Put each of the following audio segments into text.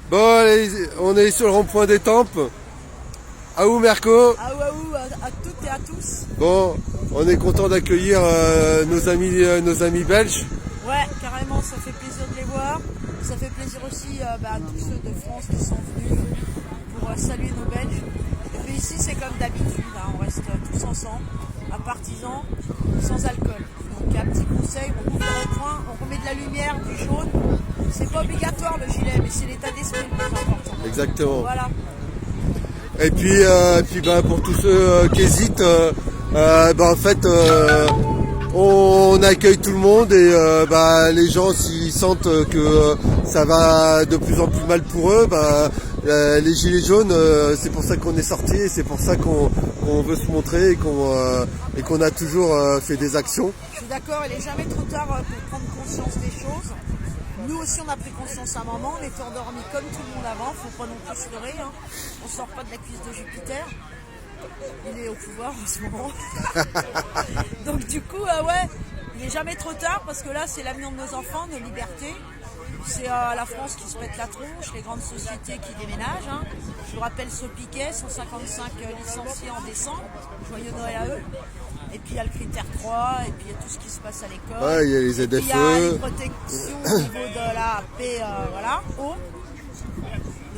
Bon, allez, on est sur le rond-point des Tempes. Aou Merco. Aou à toutes et à tous. Bon, on est content d'accueillir nos amis belges. Ouais, carrément, ça fait plaisir de les voir. Ça fait plaisir aussi à tous ceux de France qui sont venus pour saluer nos Belges. Et puis ici, c'est comme d'habitude, hein, on reste tous ensemble, à partisans, sans alcool. Donc un petit conseil, on ouvre le rond-point, on remet de la lumière, du jaune. C'est pas obligatoire le gilet, mais c'est l'état d'esprit le plus important. Exactement. Voilà. Et puis, pour tous ceux qui hésitent, en fait, on accueille tout le monde et les gens s'ils sentent que ça va de plus en plus mal pour eux, les gilets jaunes, c'est pour ça qu'on est sortis et c'est pour ça qu'on veut se montrer et qu'on a toujours fait des actions. Je suis d'accord, il n'est jamais trop tard pour prendre conscience des choses. Nous aussi on a pris conscience à un moment, on était endormis comme tout le monde avant, faut pas non plus se leurrer, hein. On sort pas de la cuisse de Jupiter, il est au pouvoir en ce moment. Donc du coup, il n'est jamais trop tard parce que là c'est l'avenir de nos enfants, nos libertés. C'est la France qui se pète la tronche, les grandes sociétés qui déménagent. Hein. Je vous rappelle ce piquet, 155 licenciés en décembre, joyeux Noël à eux. Et puis il y a le critère 3, et puis il y a tout ce qui se passe à l'école. Ouais, il y a les ZFE. Il y a les protections au niveau de la paix,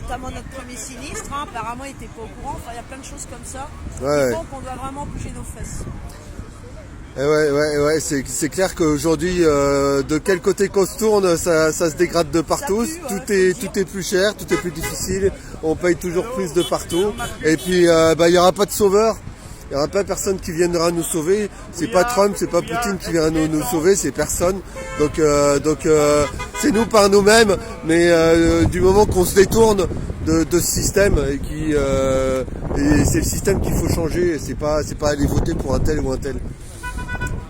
notamment notre premier sinistre, hein, apparemment il n'était pas au courant, enfin il y a plein de choses comme ça. Ouais. Donc on doit vraiment bouger nos fesses. Ouais, c'est clair qu'aujourd'hui, de quel côté qu'on se tourne, ça se dégrade de partout. Tout est plus cher, tout est plus difficile. On paye toujours plus de partout. Et puis, il n'y aura pas de sauveur. Il n'y aura pas personne qui viendra nous sauver. C'est pas Trump, c'est pas Poutine qui viendra nous sauver, c'est personne. Donc, c'est nous par nous-mêmes. Mais du moment qu'on se détourne de ce système et c'est le système qu'il faut changer. C'est pas aller voter pour un tel ou un tel.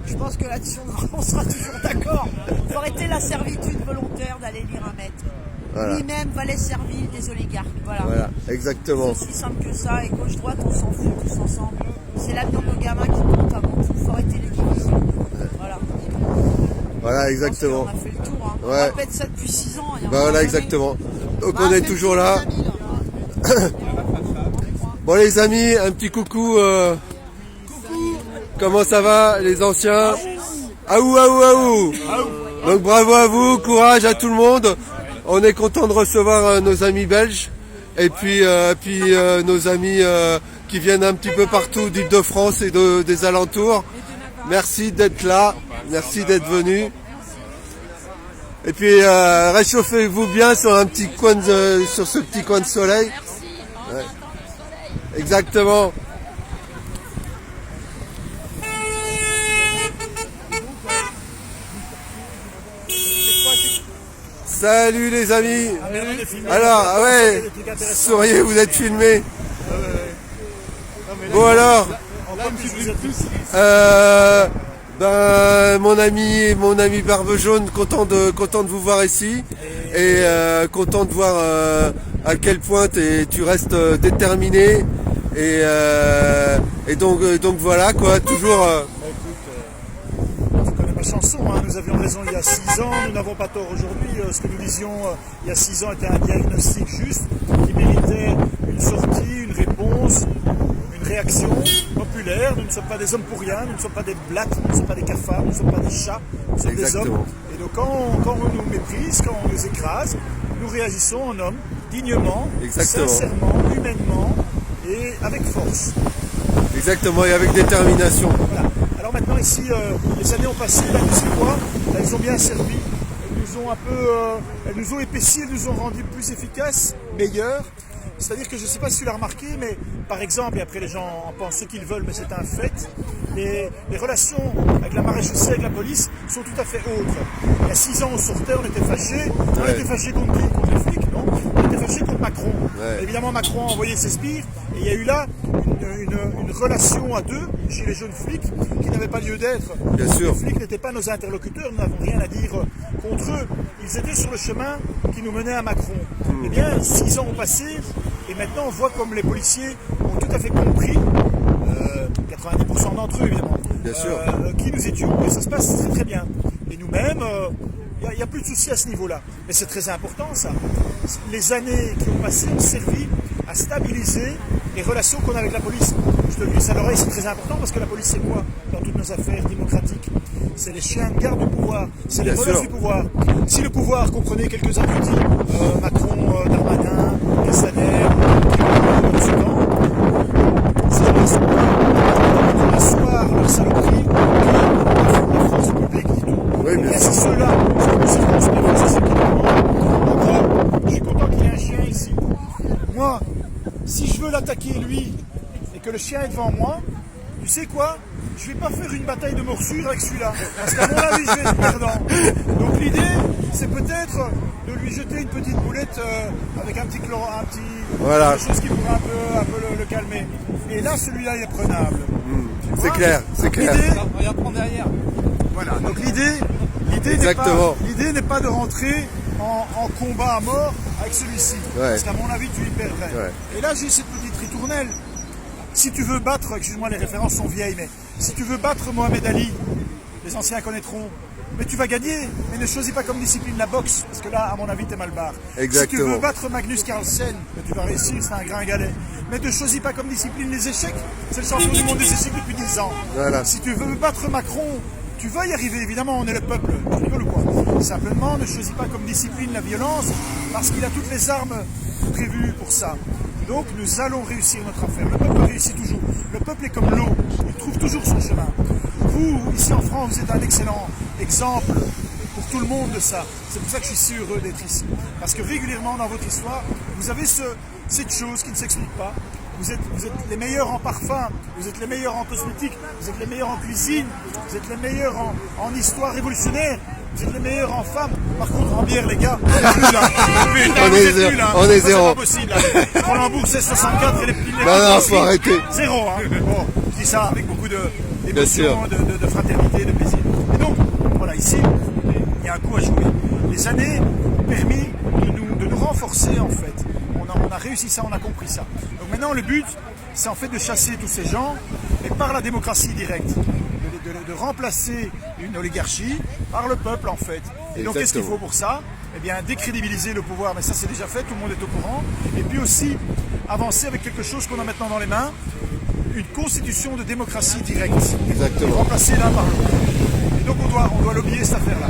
Je pense que là-dessus, on sera toujours d'accord. Il faut arrêter la servitude volontaire d'aller lire un maître. Voilà. Lui-même va les servir des oligarques. Voilà, exactement. C'est aussi simple que ça. Et gauche-droite, on s'en fout tous ensemble. C'est l'avenir de nos gamins qui compte avant tout. Il faut arrêter les divisions. Voilà, exactement. On a fait le tour. Hein. Ouais. On répète ça depuis 6 ans. Voilà, exactement. Donc on est toujours là. Bon les amis, un petit coucou. Comment ça va les anciens? Aou. Donc bravo à vous, courage à tout le monde. On est content de recevoir nos amis belges et puis nos amis qui viennent un petit peu partout d'Île-de-France et des alentours. Merci d'être là, merci d'être venus. Et puis réchauffez-vous bien sur sur ce petit coin de soleil. Ouais. Exactement. Salut les amis. Alors, souriez, vous êtes filmés. Bon alors, mon ami Barbe Jaune, content de vous voir ici et content de voir à quel point tu restes déterminé et donc voilà quoi, toujours. Chanson, hein. Nous avions raison il y a 6 ans, nous n'avons pas tort aujourd'hui. Ce que nous disions il y a 6 ans était un diagnostic juste qui méritait une sortie, une réponse, une réaction populaire. Nous ne sommes pas des hommes pour rien, nous ne sommes pas des blattes, nous ne sommes pas des cafards, nous ne sommes pas des chats, nous sommes des hommes. Et donc quand on nous méprise, quand on nous écrase, nous réagissons en hommes, dignement, sincèrement, humainement et avec force. Exactement, et avec détermination. Voilà. Alors maintenant ici, les années ont passé, là, tu sais quoi, elles ont bien servi, elles nous ont épaissi, elles nous ont rendus plus efficaces, meilleurs. C'est-à-dire que je ne sais pas si tu l'as remarqué, mais par exemple, et après les gens en pensent ce qu'ils veulent, mais c'est un fait, les relations avec la maréchaussée, avec la police, sont tout à fait autres. Il y a 6 ans, on sortait, on était fâchés. On était fâchés contre qui? Contre les flics, non? On était fâchés contre Macron. Ouais. Évidemment, Macron a envoyé ses sbires, et il y a eu là une relation à deux, chez les jeunes flics, qui n'avait pas lieu d'être. Bien sûr. Les flics n'étaient pas nos interlocuteurs, nous n'avons rien à dire contre eux. Ils étaient sur le chemin qui nous menait à Macron. Eh bien, 6 ans ont passé, et maintenant on voit comme les policiers ont tout à fait compris, 90% d'entre eux évidemment, bien sûr. Qui nous étions, et ça se passe très très bien. Et nous-mêmes, Il n'y a plus de soucis à ce niveau-là. Mais c'est très important, ça. Les années qui ont passé ont servi à stabiliser les relations qu'on a avec la police. Je te le dis à l'oreille, c'est très important parce que la police, c'est quoi dans toutes nos affaires démocratiques? C'est les chiens de garde du pouvoir, c'est les voleurs du pouvoir. Si le pouvoir comprenait quelques abrutis, Macron, Darmanin, Castaner, ces gens-là sont pas asseoir leur saloperie que la force publique dit tout. Oui, bien sûr. C'est ceux-là, c'est ceux qui demandent. En gros, je suis content qu'il y ait un chien ici. Moi, si je veux l'attaquer lui et que le chien est devant moi, tu sais quoi? Je vais pas faire une bataille de morsure avec celui-là. Parce qu'à mon avis, je vais être perdant. Donc l'idée, c'est peut-être de lui jeter une petite boulette avec un petit voilà. quelque chose qui pourrait un peu le calmer. Et là, celui-là, il est prenable. C'est clair, c'est clair. Regarde prendre derrière. Voilà. Donc l'idée n'est pas de rentrer en combat à mort avec celui-ci. Ouais. Parce qu'à mon avis, tu y perdrais. Ouais. Et là, j'ai cette petite ritournelle. Si tu veux battre, excuse-moi, les références sont vieilles, mais si tu veux battre Mohamed Ali, les anciens connaîtront, mais tu vas gagner, mais ne choisis pas comme discipline la boxe, parce que là, à mon avis, t'es mal barre. Exactement. Si tu veux battre Magnus Carlsen, tu vas réussir, c'est un gringalet. Mais ne choisis pas comme discipline les échecs, c'est le champion du monde des échecs depuis 10 ans. Voilà. Si tu veux battre Macron, tu vas y arriver, évidemment, on est le peuple, tu rigoles ou quoi? Simplement, ne choisis pas comme discipline la violence, parce qu'il a toutes les armes prévues pour ça. Donc nous allons réussir notre affaire. Le peuple réussit toujours. Le peuple est comme l'eau, il trouve toujours son chemin. Vous, ici en France, vous êtes un excellent exemple pour tout le monde de ça. C'est pour ça que je suis si heureux d'être ici. Parce que régulièrement dans votre histoire, vous avez cette chose qui ne s'explique pas. Vous êtes les meilleurs en parfum, vous êtes les meilleurs en cosmétique, vous êtes les meilleurs en cuisine, vous êtes les meilleurs en histoire révolutionnaire. Vous êtes les meilleurs en femmes. Par contre, en bière, les gars, on est plus là. On est zéro. C'est pas possible. Collembourg, c'est 64 et les petits. Non, faut arrêter. Zéro. Hein. Bon, je dis ça avec beaucoup d'émotion, de fraternité, de plaisir. Et donc, voilà, ici, il y a un coup à jouer. Les années ont permis de nous renforcer, en fait. On a réussi ça, on a compris ça. Donc maintenant, le but, c'est en fait de chasser tous ces gens, mais par la démocratie directe. De remplacer une oligarchie par le peuple en fait. Et donc qu'est-ce qu'il faut pour ça? Eh bien décrédibiliser le pouvoir, mais ça c'est déjà fait, tout le monde est au courant. Et puis aussi avancer avec quelque chose qu'on a maintenant dans les mains, une constitution de démocratie directe. Exactement. Remplacer l'un par l'autre. Et donc on doit lobbyer cette affaire-là.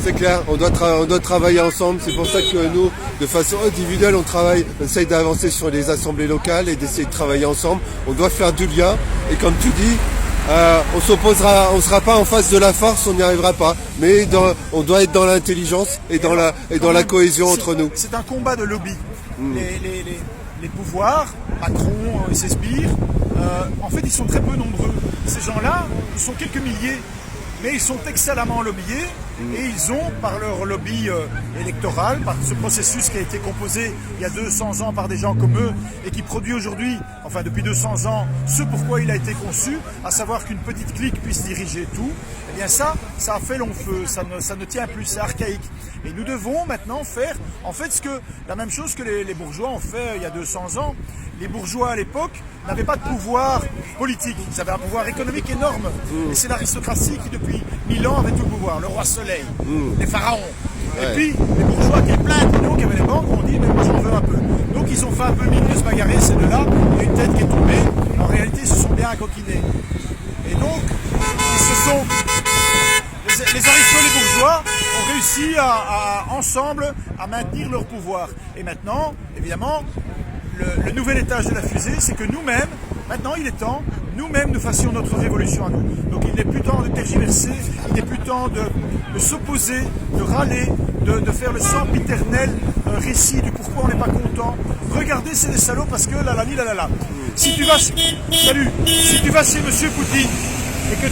C'est clair, on doit travailler ensemble, c'est pour ça que nous, de façon individuelle, on essaye d'avancer sur les assemblées locales et d'essayer de travailler ensemble. On doit faire du lien, et comme tu dis, on sera pas en face de la force, on n'y arrivera pas. Mais on doit être dans l'intelligence et dans la cohésion entre nous. C'est un combat de lobby. Les pouvoirs, Macron et ses sbires, en fait ils sont très peu nombreux. Ces gens-là, ils sont quelques milliers, mais ils sont excellemment lobbyés et ils ont, par leur lobby électoral, par ce processus qui a été composé il y a 200 ans par des gens comme eux et qui produit aujourd'hui, enfin depuis 200 ans, ce pourquoi il a été conçu, à savoir qu'une petite clique puisse diriger tout, eh bien ça a fait long feu, ça ne tient plus, c'est archaïque. Et nous devons maintenant faire, en fait, la même chose que les bourgeois ont fait il y a 200 ans. Les bourgeois à l'époque n'avaient pas de pouvoir politique, ils avaient un pouvoir économique énorme. Et c'est l'aristocratie qui depuis 1000 ans avait tout le pouvoir, le roi soleil, les pharaons. Ouais. Et puis les bourgeois qui étaient plein de nous, qui avaient les banques, ont dit mais moi j'en veux un peu. Donc ils ont fait un peu mine de se bagarrer ces deux-là, il y a une tête qui est tombée, en réalité ils se sont bien coquinés. Et donc les aristos, les bourgeois ont réussi ensemble à maintenir leur pouvoir. Et maintenant, évidemment, le nouvel étage de la fusée, c'est que nous-mêmes, maintenant il est temps, nous-mêmes nous fassions notre révolution à nous. Donc il n'est plus temps de tergiverser, il n'est plus temps de s'opposer, de râler, de faire le sempiternel récit du pourquoi on n'est pas content. Regardez, c'est des salauds parce que la. Si tu vas chez Monsieur Poutine et que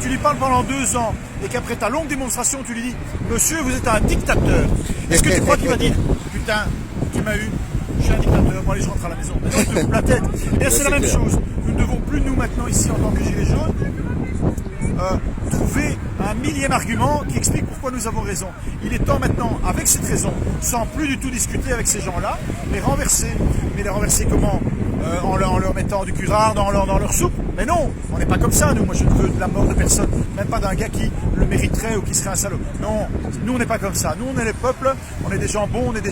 tu lui parles pendant 2 ans et qu'après ta longue démonstration tu lui dis monsieur vous êtes un dictateur, est-ce que tu crois qu'il va dire putain tu m'as eu, je suis un dictateur, moi allez je rentre à la maison. Mais non, il te coupe la tête. Et c'est la même chose, nous ne devons plus nous maintenant ici en tant que gilets jaunes trouver un millième argument qui explique pourquoi nous avons raison. Il est temps maintenant, avec cette raison, sans plus du tout discuter avec ces gens-là, les renverser. Mais les renverser comment? En leur mettant du curare dans leur soupe? Mais non, on n'est pas comme ça, nous. Moi, je ne veux de la mort de personne, même pas d'un gars qui le mériterait ou qui serait un salaud. Non, nous, on n'est pas comme ça. Nous, on est les peuples, on est des gens bons, on est des